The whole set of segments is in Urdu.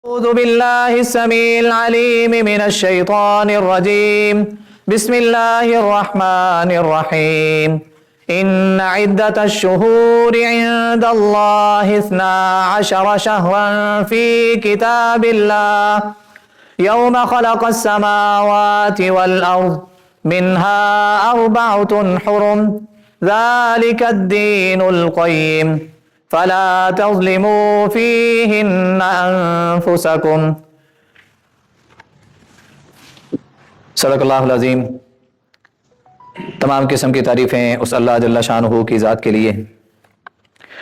أعوذ بالله السميع العليم من الشيطان الرجيم بسم الله الرحمن الرحيم إن عدة الشهور عند الله 12 شهرا في كتاب الله يوم خلق السماوات والأرض منها 4 حرم ذلك الدين القيم فلا تظلموا فيهن أنفسكم صدق اللہ العظیم۔ تمام قسم کی تعریفیں اس اللہ جل شانہ کی ذات کے لیے،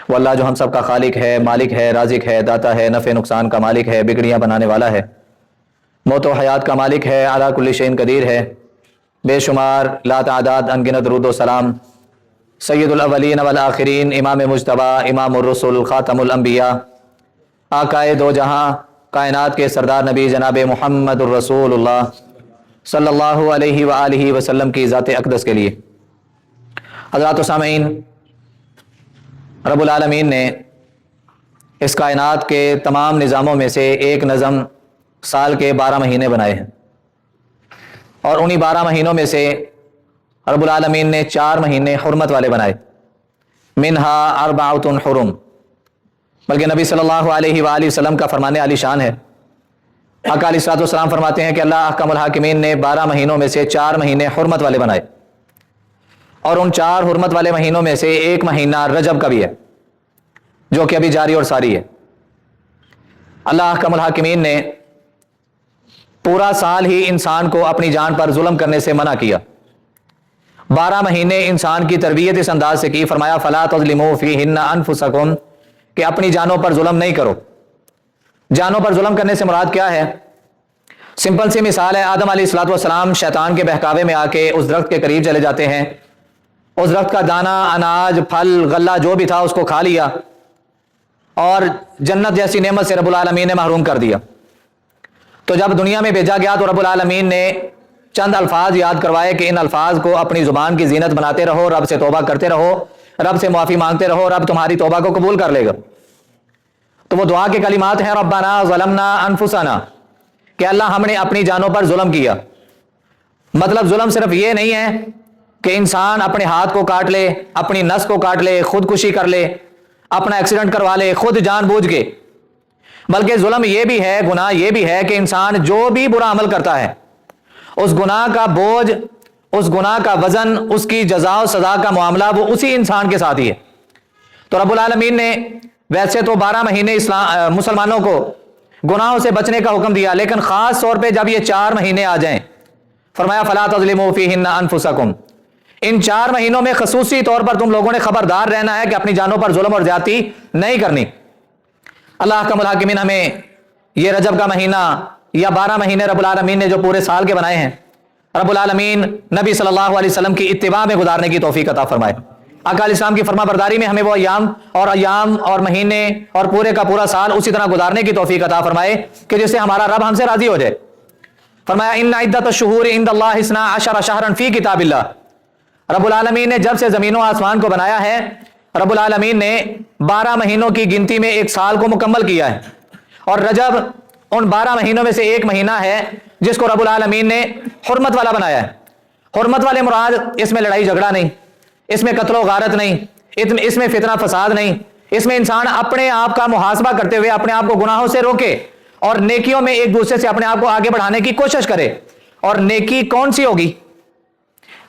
وہ اللہ جو ہم سب کا خالق ہے، مالک ہے، رازق ہے، داتا ہے، نفع نقصان کا مالک ہے، بگڑیاں بنانے والا ہے، موت و حیات کا مالک ہے، علی کل شیء قدیر ہے۔ بے شمار لا تعداد انگنت درود و سلام سید الاولین والآخرین، امام مجتبی، امام الرسل، خاتم الانبیاء، آقائے دو جہاں، کائنات کے سردار نبی جناب محمد الرسول اللہ صلی اللہ علیہ وآلہ وسلم کی ذات اقدس کے لیے۔ حضرات و سامعین، رب العالمین نے اس کائنات کے تمام نظاموں میں سے ایک نظم سال کے 12 مہینے بنائے ہیں، اور انہی 12 مہینوں میں سے رب العالمین نے 4 مہینے حرمت والے بنائے، منہا 4 حرم، بلکہ نبی صلی اللہ علیہ وآلہ وسلم کا فرمان عالی شان ہے۔ آقا علیہ الصلوۃ والسلام فرماتے ہیں کہ اللہ احکم الحاکمین نے 12 مہینوں میں سے 4 مہینے حرمت والے بنائے، اور ان 4 حرمت والے مہینوں میں سے ایک مہینہ رجب کا بھی ہے، جو کہ ابھی جاری اور ساری ہے۔ اللہ احکم الحاکمین نے پورا سال ہی انسان کو اپنی جان پر ظلم کرنے سے منع کیا۔ 12 مہینے انسان کی تربیت اس انداز سے کی، فرمایا فلا تظلموا فیہن انفسکم، کہ اپنی جانوں پر ظلم نہیں کرو۔ جانوں پر ظلم کرنے سے مراد کیا ہے؟ سمپل سی مثال ہے، آدم علیہ الصلوۃ والسلام شیطان کے بہکاوے میں آ کے اس درخت کے قریب چلے جاتے ہیں، اس درخت کا دانہ، اناج، پھل، غلہ جو بھی تھا اس کو کھا لیا، اور جنت جیسی نعمت سے رب العالمین نے محروم کر دیا۔ تو جب دنیا میں بھیجا گیا تو رب العالمین نے چند الفاظ یاد کروائے کہ ان الفاظ کو اپنی زبان کی زینت بناتے رہو، رب سے توبہ کرتے رہو، رب سے معافی مانگتے رہو، رب تمہاری توبہ کو قبول کر لے گا۔ تو وہ دعا کے کلمات ہیں ربنا ظلمنا انفسنا، کہ اللہ ہم نے اپنی جانوں پر ظلم کیا۔ مطلب ظلم صرف یہ نہیں ہے کہ انسان اپنے ہاتھ کو کاٹ لے، اپنی نس کو کاٹ لے، خودکشی کر لے، اپنا ایکسیڈنٹ کروا لے خود جان بوجھ کے، بلکہ ظلم یہ بھی ہے، گناہ یہ بھی ہے کہ انسان جو بھی برا عمل کرتا ہے اس گناہ کا بوجھ، اس گناہ کا وزن، اس کی جزا و سزا کا معاملہ وہ اسی انسان کے ساتھ ہی ہے۔ تو رب العالمین نے ویسے تو 12 مہینے مسلمانوں کو گناہوں سے بچنے کا حکم دیا، لیکن خاص طور پہ جب یہ 4 مہینے آ جائیں، فرمایا فلا تظلموا فیہن انفسکم، ان 4 مہینوں میں خصوصی طور پر تم لوگوں نے خبردار رہنا ہے کہ اپنی جانوں پر ظلم اور زیادتی نہیں کرنی۔ اللہ احکم الحاکمین ہمیں یہ رجب کا مہینہ یا 12 مہینے رب العالمین نے جو پورے سال کے بنائے ہیں، رب العالمین نبی صلی اللہ علیہ وسلم کی اتباع میں گزارنے کی توفیق عطا فرمائے۔ آقا علیہ السلام کی فرما برداری میں ہمیں وہ ایام اور مہینے اور پورے کا پورا سال اسی طرح گزارنے کی توفیق عطا فرمائے کہ جس سے ہمارا رب ہم سے راضی ہو جائے۔ فرمایا ان عدت الشہور عند اللہ 12 شہرا فی کتاب اللہ، رب العالمین نے جب سے زمین و آسمان کو بنایا ہے، رب العالمین نے 12 مہینوں کی گنتی میں ایک سال کو مکمل کیا ہے، اور رجب ان 12 مہینوں میں سے ایک مہینہ ہے جس کو رب العالمین نے حرمت والا بنایا ہے۔ حرمت والے مراد اس میں لڑائی جھگڑا نہیں، اس میں قتل و غارت نہیں، اس میں فتنہ فساد نہیں، اس میں انسان اپنے آپ کا محاسبہ کرتے ہوئے اپنے آپ کو گناہوں سے روکے اور نیکیوں میں ایک دوسرے سے اپنے آپ کو آگے بڑھانے کی کوشش کرے۔ اور نیکی کون سی ہوگی؟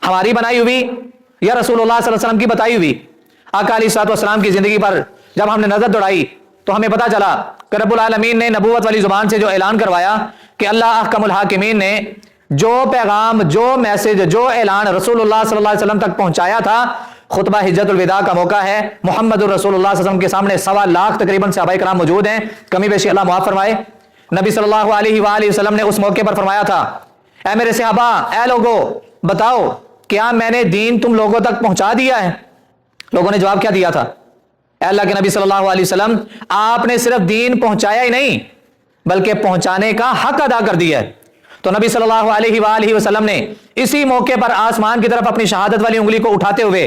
ہماری بنائی ہوئی یا رسول اللہ صلی اللہ علیہ وسلم کی بتائی ہوئی؟ آقا علیہ الصلوۃ والسلام کی زندگی پر جب ہم نے نظر دوڑائی تو ہمیں پتہ چلا کہ رب العالمین نے نبوت والی زبان سے جو اعلان کروایا کہ اللہ احکم الحاکمین نے جو پیغام، جو میسج، جو اعلان رسول اللہ صلی اللہ علیہ وسلم تک پہنچایا تھا، خطبہ حجت الوداع کا موقع ہے، محمد الرسول اللہ صلی اللہ علیہ وسلم کے سامنے 1.25 لاکھ تقریباً صحابہ کرام موجود ہیں، کمی بیشی اللہ معاف فرمائے۔ نبی صلی اللہ علیہ وآلہ وسلم نے اس موقع پر فرمایا تھا، اے میرے صحابہ، اے لوگو بتاؤ کیا میں نے دین تم لوگوں تک پہنچا دیا ہے؟ لوگوں نے جواب کیا دیا تھا؟ اے اللہ کے نبی صلی اللہ علیہ وسلم، آپ نے صرف دین پہنچایا ہی نہیں بلکہ پہنچانے کا حق ادا کر دیا ہے۔ تو نبی صلی اللہ علیہ وآلہ وسلم نے اسی موقع پر آسمان کی طرف اپنی شہادت والی انگلی کو اٹھاتے ہوئے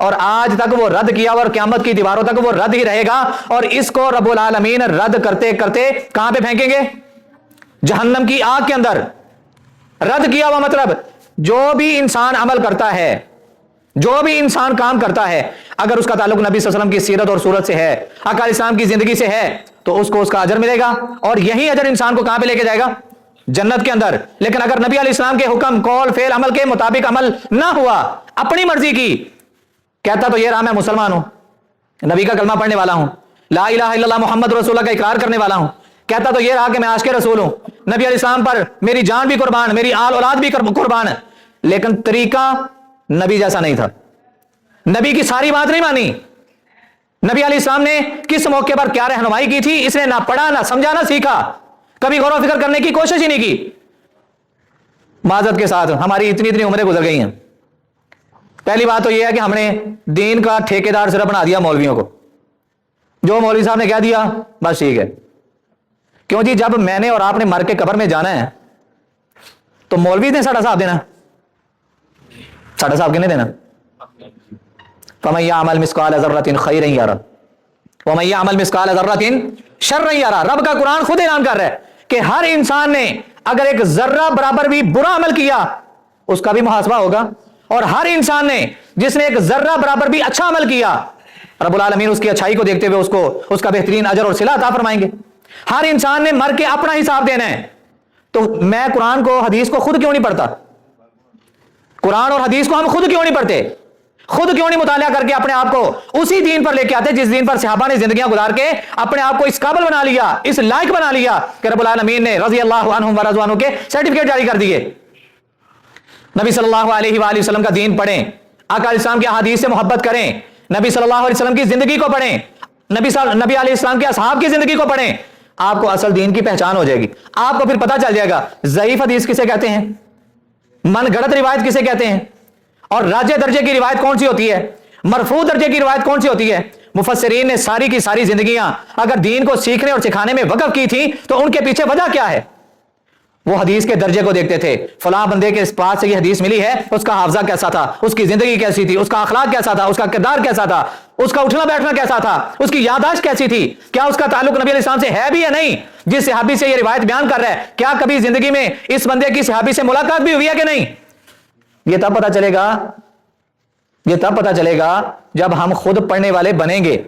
اور آج تک وہ رد کیا اور قیامت کی دیواروں تک وہ رد ہی رہے گا، اور اس کو رب العالمین رد کرتے کرتے کہاں پہ پھینکیں گے؟ جہنم کی آگ کے اندر۔ رد کیا ہوا مطلب جو بھی انسان عمل کرتا ہے، جو بھی انسان کام کرتا ہے، اگر اس کا تعلق نبی صلی اللہ علیہ وسلم کی سیرت اور صورت سے ہے، آقا علیہ السلام کی زندگی سے ہے، تو اس کو اس کا اجر ملے گا، اور یہی اجر انسان کو کہاں پہ لے کے جائے گا؟ جنت کے اندر۔ لیکن اگر نبی علیہ السلام کے حکم، قول، فعل، عمل کے مطابق عمل نہ ہوا، اپنی مرضی کی، کہتا تو یہ رہا میں مسلمان ہوں، نبی کا کلمہ پڑھنے والا ہوں، لا الہ الا اللہ محمد رسول اللہ کا اقرار کرنے والا ہوں، کہتا تو یہ رہا کہ میں عاشق رسول ہوں، نبی علیہ السلام پر میری جان بھی قربان، میری آل اولاد بھی قربان، لیکن طریقہ نبی جیسا نہیں تھا، نبی کی ساری بات نہیں مانی۔ نبی علیہ السلام نے کس موقع پر کیا رہنمائی کی تھی، اس نے نہ پڑھا، نہ سمجھا، نہ سیکھا، کبھی غور و فکر کرنے کی کوشش ہی نہیں کی۔ معذرت کے ساتھ ہماری اتنی عمریں گزر گئی ہیں۔ پہلی بات تو یہ ہے کہ ہم نے دین کا ٹھیکیدار صرف بنا دیا مولویوں کو، جو مولوی صاحب نے کہہ دیا بس ٹھیک ہے۔ کیوں جی؟ جب میں نے اور آپ نے مر کے قبر میں جانا ہے تو مولوی نے ساڑھا صاحب دینا، ساڑھا صاحب کنے دینا؟ فَمَن يَعْمَلْ مِثْقَالَ ذَرَّةٍ خَيْرًا يَرَهُ وَمَن يَعْمَلْ مِثْقَالَ ذَرَّةٍ شَرًّا يَرَهُ۔ رب کا قرآن خود اعلان کر رہا ہے کہ ہر انسان نے اگر ایک ذرہ برابر بھی برا عمل کیا اس کا بھی محاسبہ ہوگا، اور ہر انسان نے جس نے ایک ذرہ برابر بھی اچھا عمل کیا، رب العالمین اس کی اچھائی کو دیکھتے ہوئے اس کو اس کا بہترین اجر اور صلہ عطا فرمائیں گے۔ ہر انسان نے مر کے اپنا حساب دینا ہے۔ تو میں قرآن کو، حدیث کو خود کیوں نہیں پڑھتا؟ قرآن اور حدیث کو ہم خود کیوں نہیں پڑھتے؟ خود کیوں نہیں مطالعہ کر کے اپنے آپ کو اسی دین پر لے کے آتے جس دین پر صحابہ نے زندگیاں گزار کے اپنے آپ کو اس قابل بنا لیا، اس لائق بنا لیا کہ رب العالمین نے رضی اللہ عنہم ورضوا عنہ کے سرٹیفکیٹ جاری کر دیے۔ نبی صلی اللہ علیہ وآلہ وسلم کا دین پڑھیں، آقا علیہ السلام کی احادیث سے محبت کریں، نبی صلی اللہ علیہ وسلم کی زندگی کو پڑھیں، نبی علیہ السلام کے اصحاب کی زندگی کو پڑھیں، آپ کو اصل دین کی پہچان ہو جائے گی۔ آپ کو پھر پتہ چل جائے گا ضعیف حدیث کسے کہتے ہیں، من گھڑت روایت کسے کہتے ہیں، اور راجع درجے کی روایت کون سی ہوتی ہے، مرفوع درجے کی روایت کون سی ہوتی ہے۔ مفسرین نے ساری کی ساری زندگیاں اگر دین کو سیکھنے اور سکھانے میں وقف کی تھی تو ان کے پیچھے وجہ کیا ہے؟ وہ حدیث کے درجے کو دیکھتے تھے، فلاں بندے کے پاس سے یہ حدیث ملی ہے، اس کا حافظہ کیسا تھا، اس کی زندگی کیسی تھی، اس کا اخلاق کیسا تھا، اس کا کردار کیسا تھا، اس کا اٹھنا بیٹھنا کیسا تھا، اس کی یادداشت کیسی تھی، کیا اس کا تعلق نبی علیہ السلام سے ہے بھی یا نہیں۔ جس صحابی سے یہ روایت بیان کر رہا ہے، کیا کبھی زندگی میں اس بندے کی صحابی سے ملاقات بھی ہوئی ہے کہ نہیں؟ یہ تب پتہ چلے گا، یہ تب پتہ چلے گا جب ہم خود پڑھنے والے بنیں گے،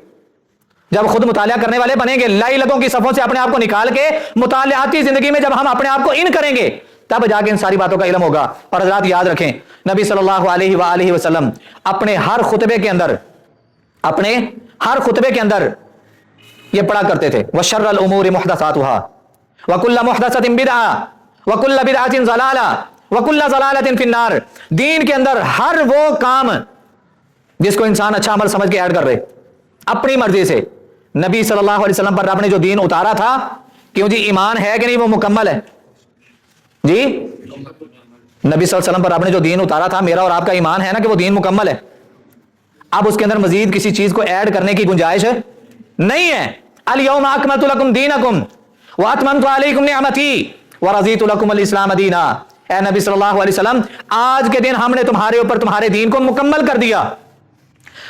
جب خود مطالعہ کرنے والے بنیں گے، لائی لگوں کی صفوں سے اپنے آپ کو نکال کے مطالعاتی زندگی میں جب ہم اپنے آپ کو ان کریں گے تب جا کے ان ساری باتوں کا علم ہوگا۔ اور حضرات یاد رکھیں، نبی صلی اللہ علیہ وآلہ وسلم اپنے ہر خطبے کے اندر یہ پڑھا کرتے تھے، وَشَرَّ الْأُمُورِ مُحْدَثَاتُهَا وَكُلَّ مُحْدَثَةٍ بِدْعَةٍ وَكُلَّ بِدْعَةٍ ضَلَالَةٍ وَكُلَّ ضَلَالَةٍ فِي النَّارِ۔ دین کے اندر ہر وہ کام جس کو انسان اچھا عمل سمجھ کے ایڈ کر رہے اپنی مرضی سے، نبی صلی اللہ علیہ وسلم پر رب نے جو دین اتارا تھا، کیوں جی ایمان ہے کہ نہیں وہ مکمل ہے؟ جی نبی صلی اللہ علیہ وسلم پر رب نے جو دین اتارا تھا، میرا اور آپ کا ایمان ہے نا کہ وہ دین مکمل ہے۔ اب اس کے اندر مزید کسی چیز کو ایڈ کرنے کی گنجائش نہیں ہے۔ الیوم اکملت لکم دینکم واتممت علیکم نعمتی ورضیت لکم الاسلام دینا۔ اے نبی صلی اللہ علیہ وسلم، آج کے دن ہم نے تمہارے اوپر تمہارے دین کو مکمل کر دیا،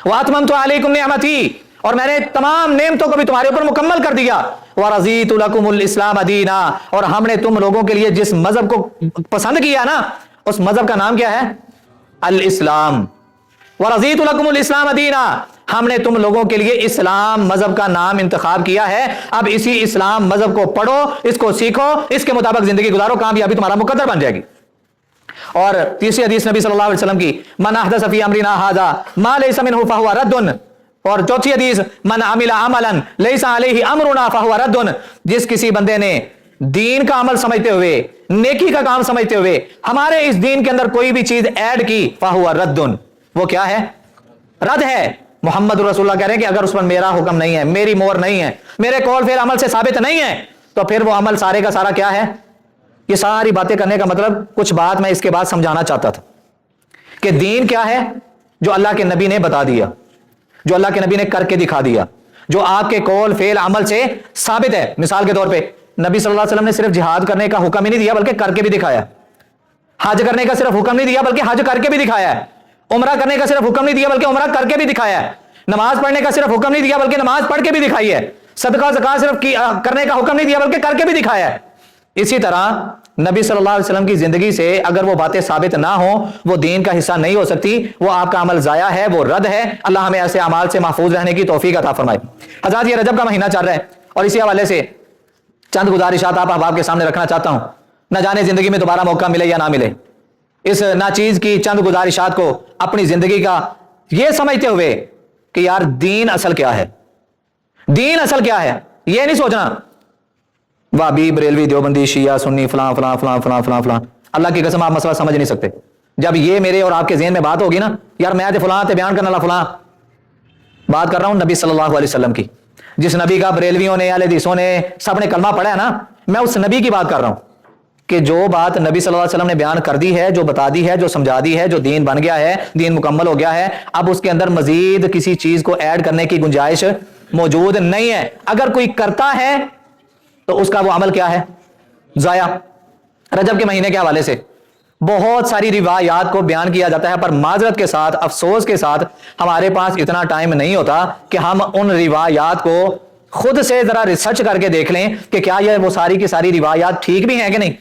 واتممت علیکم نعمتی، اور میں نے تمام نعمتوں کو بھی تمہارے اوپر مکمل کر دیا، ورضیت لکم الاسلام دینا، اور ہم نے تم لوگوں کے لیے جس مذہب کو پسند کیا نا اس مذہب کا نام کیا ہے؟ الاسلام۔ ورضیت لکم الاسلام دینا، ہم نے تم لوگوں کے لیے اسلام مذہب کا نام انتخاب کیا ہے۔ اب اسی اسلام مذہب کو پڑھو، اس کو سیکھو، اس کے مطابق زندگی گزارو، کامیابی تمہارا مقدر بن جائے گی۔ اور تیسری حدیث نبی صلی اللہ علیہ وسلم کی، من احدث فی امرنا ھذا ما لیس منہ فہو رد۔ اور چوتھی حدیث، من عمل عملا لیس علیہ امرنا فہو رد۔ جس کسی بندے نے دین کا عمل سمجھتے ہوئے، نیکی کا کام سمجھتے ہوئے ہمارے اس دین کے اندر کوئی بھی چیز ایڈ کی، فہو رد، وہ کیا ہے؟ رد ہے۔ محمد رسول اللہ کہہ رہے ہیں کہ اگر اس پر میرا حکم نہیں ہے، میری مہر نہیں ہے، میرے قول فعل عمل سے ثابت نہیں ہے، تو پھر وہ عمل سارے کا سارا کیا ہے؟ یہ ساری باتیں کرنے کا مطلب کچھ بات میں اس کے بعد سمجھانا چاہتا تھا کہ دین کیا ہے؟ جو اللہ کے نبی نے بتا دیا، جو اللہ کے نبی نے کر کے دکھا دیا، جو آپ کے قول فعل عمل سے ثابت ہے۔ مثال کے طور پہ نبی صلی اللہ علیہ وسلم نے صرف جہاد کرنے کا حکم ہی نہیں دیا بلکہ کر کے بھی دکھایا، حج کرنے کا صرف حکم نہیں دیا بلکہ حج کر کے بھی دکھایا ہے، عمرہ کرنے کا صرف حکم نہیں دیا بلکہ عمرہ کر کے بھی دکھایا ہے. نماز پڑھنے کا صرف حکم نہیں دیا بلکہ نماز پڑھ کے بھی دکھائی ہے. صدقہ زکات صرف کرنے کا حکم نہیں دیا بلکہ کر کے بھی دکھایا ہے. اسی طرح نبی صلی اللہ علیہ وسلم کی زندگی سے اگر وہ باتیں ثابت نہ ہوں وہ دین کا حصہ نہیں ہو سکتی, وہ آپ کا عمل ضائع ہے, وہ رد ہے. اللہ ہمیں ایسے اعمال سے محفوظ رہنے کی توفیق عطا فرمائے. حضرات یہ رجب کا مہینہ چل رہا ہے اور اسی حوالے سے چند گزارشات آپ احباب کے سامنے رکھنا چاہتا ہوں. نہ جانے زندگی میں دوبارہ موقع ملے یا نہ ملے, اس ناچیز کی چند گزارشات کو اپنی زندگی کا یہ سمجھتے ہوئے کہ یار دین اصل کیا ہے, دین اصل کیا ہے, یہ نہیں سوچنا وہابی بریلوی دیوبندی شیعہ سنی فلاں فلاں فلاں فلاں فلاں فلاں. اللہ کی قسم آپ مسئلہ سمجھ نہیں سکتے. جب یہ میرے اور آپ کے ذہن میں بات ہوگی نا, یار میں تے فلاں تے بیان کرنے والا فلاں, بات کر رہا ہوں نبی صلی اللہ علیہ وسلم کی, جس نبی کا بریلویوں نے اہل حدیثوں نے سب نے کلمہ پڑھا ہے نا, میں اس نبی کی بات کر رہا ہوں کہ جو بات نبی صلی اللہ علیہ وسلم نے بیان کر دی ہے, جو بتا دی ہے, جو سمجھا دی ہے, جو دین بن گیا ہے, دین مکمل ہو گیا ہے, اب اس کے اندر مزید کسی چیز کو ایڈ کرنے کی گنجائش موجود نہیں ہے. اگر کوئی کرتا ہے تو اس کا وہ عمل کیا ہے, ضائع. رجب کے مہینے کے حوالے سے بہت ساری روایات کو بیان کیا جاتا ہے, پر معذرت کے ساتھ, افسوس کے ساتھ ہمارے پاس اتنا ٹائم نہیں ہوتا کہ ہم ان روایات کو خود سے ذرا ریسرچ کر کے دیکھ لیں کہ کیا یہ وہ ساری کی ساری روایات ٹھیک بھی ہیں کہ نہیں.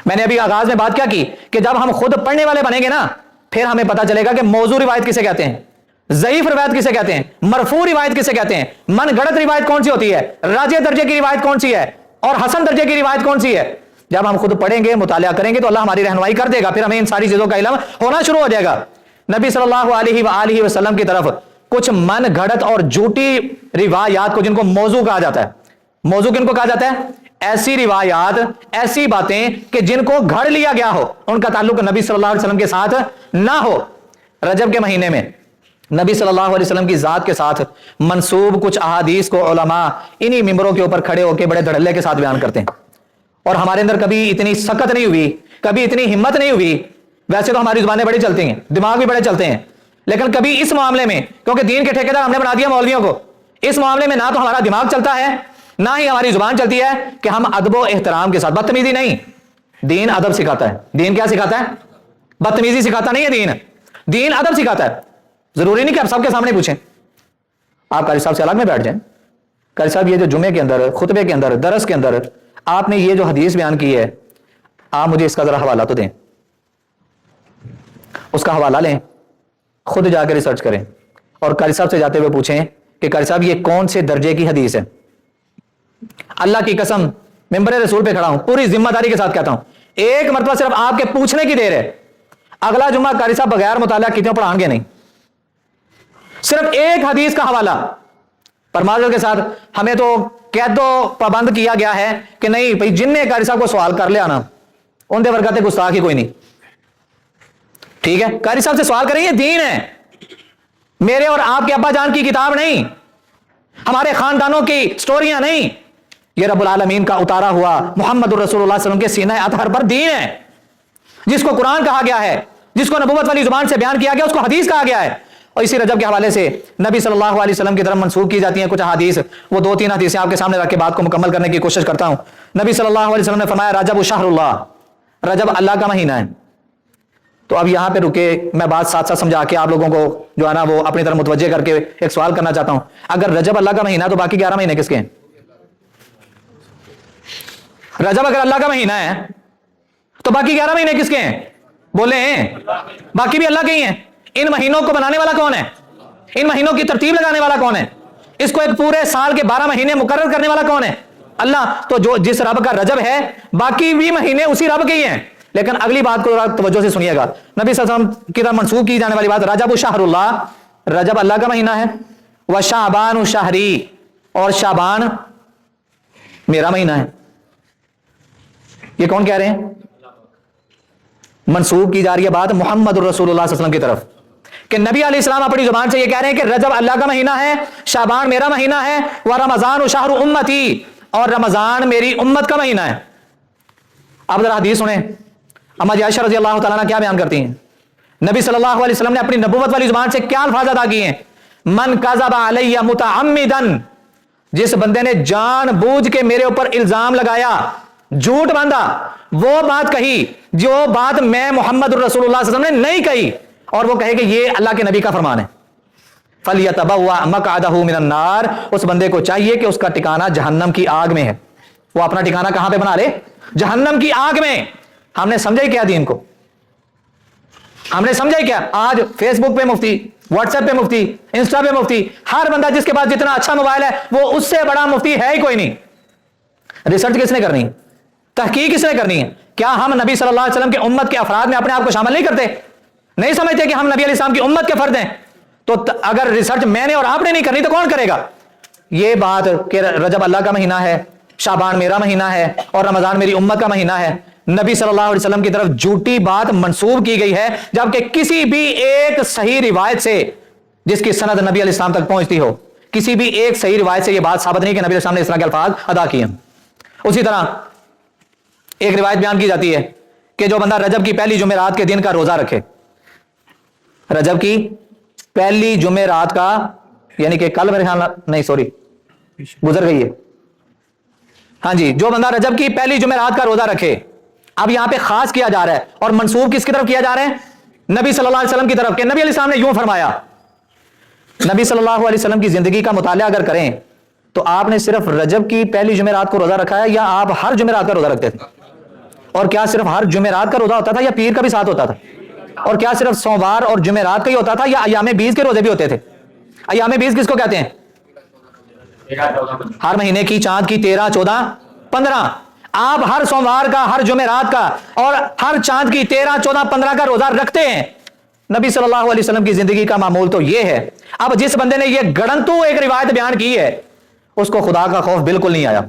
میں نے ابھی آغاز میں بات کیا کی کہ جب ہم خود پڑھنے والے بنیں گے نا, پھر ہمیں پتا چلے گا کہ موضوع روایت کسے کہتے ہیں, ضعیف روایت کسے کہتے ہیں, مرفوع روایت کسے کہتے ہیں, من گڑت روایت کون سی ہوتی ہے, راجح درجے کی روایت کون سی ہے, اور حسن درجے کی روایت کون سی ہے. جب ہم خود پڑھیں گے, مطالعہ کریں گے تو اللہ ہماری رہنمائی کر دے گا, پھر ہمیں ان ساری چیزوں کا علم ہونا شروع ہو جائے گا. نبی صلی اللہ علیہ وآلہ وسلم کی طرف کچھ من گھڑت اور جھوٹی روایات کو, جن کو موضوع کہا جاتا ہے, موضوع کن کو کہا جاتا ہے, ایسی روایات, ایسی باتیں کہ جن کو گھڑ لیا گیا ہو, ان کا تعلق نبی صلی اللہ علیہ وسلم کے ساتھ نہ ہو. رجب کے مہینے میں نبی صلی اللہ علیہ وسلم کی ذات کے ساتھ منسوب کچھ احادیث کو علماء انہی ممبروں کے اوپر کھڑے ہو کے بڑے دھڑلے کے ساتھ بیان کرتے ہیں, اور ہمارے اندر کبھی اتنی سخت نہیں ہوئی, کبھی اتنی ہمت نہیں ہوئی. ویسے تو ہماری زبانیں بڑی چلتی ہیں, دماغ بھی بڑے چلتے ہیں, لیکن کبھی اس معاملے میں, کیونکہ دین کے ٹھیکیدار ہم نے بنا دیا مولویوں کو, اس معاملے میں نہ تو ہمارا دماغ چلتا ہے نہ ہی ہماری زبان چلتی ہے کہ ہم ادب و احترام کے ساتھ, بدتمیزی نہیں, دین ادب سکھاتا ہے. دین کیا سکھاتا ہے, بدتمیزی سکھاتا نہیں ہے. دین ادب سکھاتا ہے. ضروری نہیں کہ آپ سب کے سامنے پوچھیں, آپ قاری صاحب سے الگ میں بیٹھ جائیں, قاری صاحب یہ جو جمعے کے اندر, خطبے کے اندر, درس کے اندر آپ نے یہ جو حدیث بیان کی ہے, آپ مجھے اس کا ذرا حوالہ تو دیں. اس کا حوالہ لیں, خود جا کے ریسرچ کریں, اور قاری صاحب سے جاتے ہوئے پوچھیں کہ قاری صاحب یہ کون سے درجے کی حدیث ہے. اللہ کی قسم ممبر رسول پہ کھڑا ہوں, پوری ذمہ داری کے ساتھ کہتا ہوں, ایک مرتبہ صرف آپ کے پوچھنے کی دیر ہے. اگلا جمعہ قاری صاحب بغیر مطالعہ کتنے پڑھائیں گے نہیں, صرف ایک حدیث کا حوالہ. پر معذرت کے ساتھ ہمیں تو قید و پابند کیا گیا ہے کہ نہیں بھائی, جن نے قاری صاحب کو سوال کر لیا نا, ان دے ورگاتے گستاخ ہی کوئی نہیں. ٹھیک ہے, قاری صاحب سے سوال کریں, یہ دین ہے, میرے اور آپ کے ابا جان کی کتاب نہیں, ہمارے خاندانوں کی سٹوریاں نہیں, یہ رب العالمین کا اتارا ہوا محمد الرسول اللہ صلی اللہ علیہ وسلم کے سینہ اطہر پر دین ہے, جس کو قرآن کہا گیا ہے, جس کو نبوت والی زبان سے بیان کیا گیا, اس کو حدیث کہا گیا ہے. اور اسی رجب کے حوالے سے نبی صلی اللہ علیہ وسلم کی طرف منسوخ کی جاتی ہیں کچھ احادیث. وہ 2-3 حدیثیں آپ کے سامنے رکھ کے بات کو مکمل کرنے کی کوشش کرتا ہوں. نبی صلی اللہ علیہ وسلم نے فرمایا رجب شہر اللہ, رجب اللہ کا مہینہ ہے. تو اب یہاں پہ رکے, میں بات ساتھ ساتھ سمجھا کے آپ لوگوں کو جو ہے نا وہ اپنی طرف متوجہ کر کے ایک سوال کرنا چاہتا ہوں. اگر رجب اللہ کا مہینہ ہے تو باقی 11 مہینے کس کے ہیں؟ رجب اگر اللہ کا مہینہ ہے تو باقی 11 مہینے کس کے ہیں؟ بولے ہیں, باقی بھی اللہ کے ہی ہیں. ان مہینوں کو بنانے والا کون ہے؟ ان مہینوں کی ترتیب لگانے والا کون ہے؟ اس کو ایک پورے سال کے 12 مہینے مقرر کرنے والا کون ہے؟ اللہ. تو جو جس رب کا رجب ہے باقی بھی مہینے اسی رب کے ہی ہیں. لیکن اگلی بات کو توجہ سے سنیے گا, نبی صلی اللہ علیہ وسلم کی طرف منسوخ کی جانے والی بات, رجب شہر اللہ, رجب اللہ کا مہینہ ہے. وشعبان شہری, اور شعبان میرا مہینہ ہے. یہ کون کہہ رہے ہیں؟ منسوخ کی جا رہی ہے بات محمد الرسول اللہ صلی اللہ علیہ وسلم کی طرف, کہ نبی علیہ السلام اپنی زبان سے یہ کہہ رہے ہیں کہ رجب اللہ کا مہینہ ہے, شعبان میرا مہینہ ہے, ورمضان شہر امتی, اور رمضان میری امت کا مہینہ ہے. آپ ذرا حدیث سنیں, اما عائشہ رضی اللہ تعالیٰ عنہ کیا بیان کرتی ہیں, نبی صلی اللہ علیہ وسلم نے اپنی نبوت والی زبان سے کیا الفاظ ادا کیے ہیں, من کذب علی متعمدن, جس بندے نے جان بوجھ کے میرے اوپر الزام لگایا, جھوٹ باندھا, وہ بات کہی جو بات میں محمد الرسول اللہ صلی اللہ علیہ وسلم نے نہیں کہی, اور وہ کہے کہ یہ اللہ کے نبی کا فرمان ہے، فَلْيَتَبَوَّأْ مَقْعَدَهُ مِنَ النَّارِ، اس بندے کو چاہیے کہ اس کا ٹھکانہ جہنم کی آگ میں ہے، وہ اپنا ٹھکانہ کہاں پہ بنا لے؟ جہنم کی آگ میں۔ ہم نے سمجھا کیا دین کو؟ ہم نے سمجھا کیا؟ آج فیس بک پہ مفتی، واٹس ایپ پہ مفتی، انسٹا پہ مفتی، ہر بندہ جس کے پاس جتنا اچھا موبائل ہے وہ اس سے بڑا مفتی ہے ہی کوئی نہیں۔ ریسرچ کس نے کرنی ہے؟ تحقیق کس نے کرنی ہے؟ کیا ہم نبی صلی اللہ علیہ وسلم کی امت کے افراد میں اپنے آپ کو شامل نہیں کرتے؟ نہیں سمجھتے کہ ہم نبی علیہ السلام کی امت کے فرد ہیں؟ تو اگر ریسرچ میں نے اور آپ نے نہیں کرنی تو کون کرے گا؟ یہ بات کہ رجب اللہ کا مہینہ ہے، شعبان میرا مہینہ ہے اور رمضان میری امت کا مہینہ ہے، نبی صلی اللہ علیہ وسلم کی طرف جھوٹی بات منسوب کی گئی ہے، جبکہ کسی بھی ایک صحیح روایت سے جس کی سند نبی علیہ السلام تک پہنچتی ہو، کسی بھی ایک صحیح روایت سے یہ بات ثابت نہیں کہ نبی علیہ السلام نے اس طرح کے الفاظ ادا کیے ہیں۔ اسی طرح ایک روایت بیان کی جاتی ہے کہ جو بندہ رجب کی پہلی جمعرات کے دن کا روزہ رکھے، رجب کی پہلی جمعرات کا، یعنی کہ کل میرے خیال نہیں سوری گزر گئی ہے، ہاں جی، جو بندہ رجب کی پہلی جمعرات کا روزہ رکھے، اب یہاں پہ خاص کیا جا رہا ہے اور منسوب کس کی طرف کیا جا رہا ہے؟ نبی صلی اللہ علیہ وسلم کی طرف، کہ نبی علیہ السلام نے یوں فرمایا۔ نبی صلی اللہ علیہ وسلم کی زندگی کا مطالعہ اگر کریں تو آپ نے صرف رجب کی پہلی جمعرات کو روزہ رکھا ہے، یا آپ ہر جمعرات کا روزہ رکھتے تھے؟ اور کیا صرف ہر جمعرات کا روزہ ہوتا تھا یا پیر کا بھی ساتھ ہوتا تھا؟ اور کیا صرف سوموار اور جمعرات کا ہی ہوتا تھا یا ایام 20 کے روزے بھی ہوتے تھے؟ ایام 20 کس کو کہتے ہیں؟ ہر مہینے کی چاند کی 13، 14، 15۔ آپ ہر سوموار کا، ہر جمعرات کا اور ہر چاند کی 13، 14، 15 کا روزہ رکھتے ہیں۔ نبی صلی اللہ علیہ وسلم کی زندگی کا معمول تو یہ ہے۔ اب جس بندے نے یہ گڑنتو ایک روایت بیان کی ہے، اس کو خدا کا خوف بالکل نہیں آیا،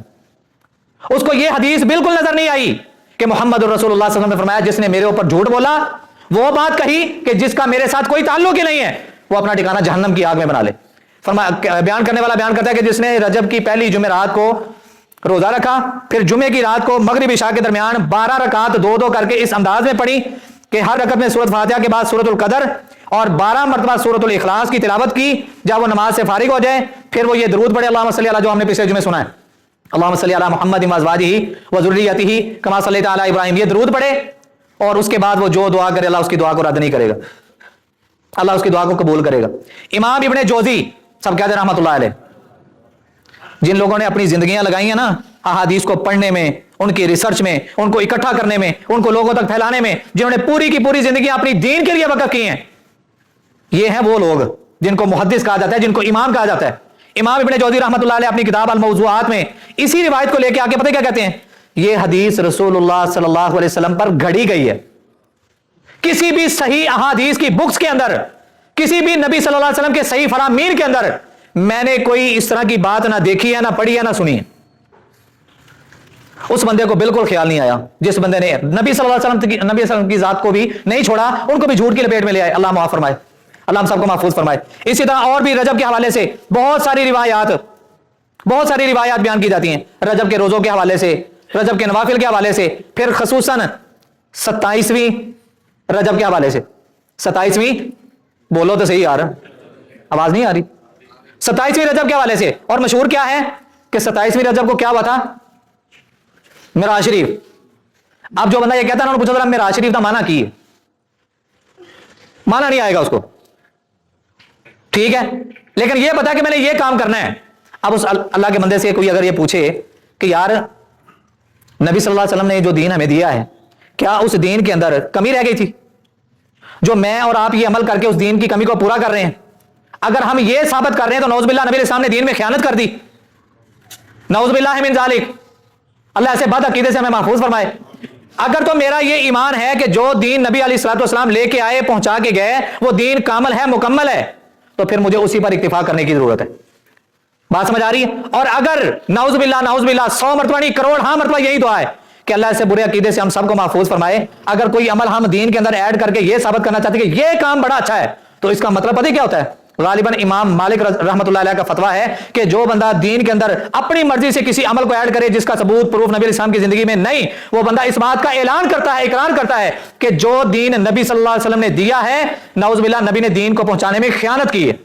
اس کو یہ حدیث بالکل نظر نہیں آئی کہ محمد رسول اللہ صلی اللہ علیہ وسلم نے فرمایا جس نے میرے اوپر جھوٹ بولا، وہ بات کہی کہ جس کا میرے ساتھ کوئی تعلق ہی نہیں ہے، وہ اپنا ٹھکانہ جہنم کی آگ میں بنا لے۔ فرمایا، بیان کرنے والا بیان کرتا ہے کہ جس نے رجب کی پہلی جمعرات کو روزہ رکھا، پھر جمعے کی رات کو مغرب عشاء کے درمیان 12 رکعات 2 کر کے اس انداز میں پڑھی کہ ہر رکعت میں سورۃ فاتحہ کے بعد سورۃ القدر اور 12 مرتبہ سورۃ الاخلاص کی تلاوت کی، جب وہ نماز سے فارغ ہو جائے پھر وہ یہ درود پڑھے، اللہم صلی علی، جو ہم نے پچھلے جمعے سنا ہے، اللہم صلی علی محمد وازواجہ وذریتہ کما صلیت علی ابراہیم، یہ درود پڑھے، اور اس کے بعد وہ جو دعا کرے اللہ اس کی دعا کو رد نہیں کرے گا، اللہ اس کی دعا کو قبول کرے گا۔ امام ابن جوزی سب کہتے ہیں رحمۃ اللہ علیہ، جن لوگوں نے اپنی زندگیاں لگائی ہیں نا احادیث کو پڑھنے میں، ان کی ریسرچ میں، ان کو اکٹھا کرنے میں، ان کو لوگوں تک پھیلانے میں، جنہوں نے پوری کی پوری زندگی اپنی دین کے لیے وقف کی ہیں، یہ ہیں وہ لوگ جن کو محدث کہا جاتا ہے، جن کو امام کہا جاتا ہے۔ امام ابن جوزی رحمۃ اللہ علیہ اپنی کتاب الموضوعات میں اسی روایت کو لے کے آگے پتہ کیا کہتے ہیں؟ یہ حدیث رسول اللہ صلی اللہ علیہ وسلم پر گھڑی گئی ہے۔ کسی بھی صحیح احادیث کی بکس کے اندر، کسی بھی نبی صلی اللہ علیہ وسلم کے صحیح فرامین کے اندر میں نے کوئی اس طرح کی بات نہ دیکھی ہے، نہ پڑھی ہے، نہ سنی ہے۔ اس بندے کو بالکل خیال نہیں آیا جس بندے نے نبی صلی اللہ علیہ وسلم کی ذات کو بھی نہیں چھوڑا، ان کو بھی جھوٹ کی لپیٹ میں لے آئے۔ اللہ معاف فرمائے، اللہ ہم سب کو محفوظ فرمائے۔ اسی طرح اور بھی رجب کے حوالے سے بہت ساری روایات بیان کی جاتی ہیں، رجب کے روزوں کے حوالے سے، رجب کے نوافل کے حوالے سے، پھر خصوصاً 27ویں رجب کے حوالے سے۔ 27ویں بولو تو صحیح یار، آواز نہیں آ رہی؟ 27ویں رجب کے حوالے سے، اور مشہور کیا ہے کہ 27ویں رجب کو کیا ہوا تھا؟ معراج شریف۔ اب جو بندہ یہ کہتا ہے انہوں نے پوچھا معراج شریف کا معنی کی ہے، معنی نہیں آئے گا اس کو، ٹھیک ہے، لیکن یہ پتا کہ میں نے یہ کام کرنا ہے۔ اب اس اللہ کے بندے سے کوئی اگر یہ پوچھے کہ یار نبی صلی اللہ علیہ وسلم نے جو دین ہمیں دیا ہے، کیا اس دین کے اندر کمی رہ گئی تھی جو میں اور آپ یہ عمل کر کے اس دین کی کمی کو پورا کر رہے ہیں؟ اگر ہم یہ ثابت کر رہے ہیں تو نعوذ باللہ نبی علیہ السلام نے دین میں خیانت کر دی، نعوذ باللہ من ذالک، اللہ ایسے بد عقیدے سے ہمیں محفوظ فرمائے۔ اگر تو میرا یہ ایمان ہے کہ جو دین نبی علیہ الصلوۃ والسلام لے کے آئے، پہنچا کے گئے، وہ دین کامل ہے، مکمل ہے، تو پھر مجھے اسی پر اکتفا کرنے کی ضرورت ہے۔ بات سمجھ آ رہی ہے؟ اور اگر نعوذ باللہ 100 مرتبہ نہیں، کروڑ ہاں مرتبہ یہی دعا ہے کہ اللہ ایسے برے عقیدے سے ہم سب کو محفوظ فرمائے۔ اگر کوئی عمل ہم دین کے اندر ایڈ کر کے یہ ثابت کرنا چاہتے ہیں کہ یہ کام بڑا اچھا ہے، تو اس کا مطلب پتہ کیا ہوتا ہے؟ غالباً امام مالک رحمۃ اللہ علیہ کا فتویٰ ہے کہ جو بندہ دین کے اندر اپنی مرضی سے کسی عمل کو ایڈ کرے جس کا ثبوت پروف نبی علیہ السلام کی زندگی میں نہیں، وہ بندہ اس بات کا اعلان کرتا ہے، اقرار کرتا ہے کہ جو دین نبی صلی اللہ علیہ وسلم نے دیا ہے، نعوذ باللہ نبی نے دین کو پہنچانے میں خیانت کی ہے۔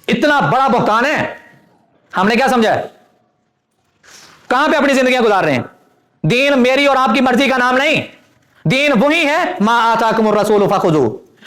اتنا بڑا بہتان ہے، ہم نے کیا سمجھا ہے؟ کہاں پہ اپنی زندگیاں گزار رہے ہیں؟ دین میری اور آپ کی مرضی کا نام نہیں، دین وہی ہے ما آتاکم الرسول فخذوہ،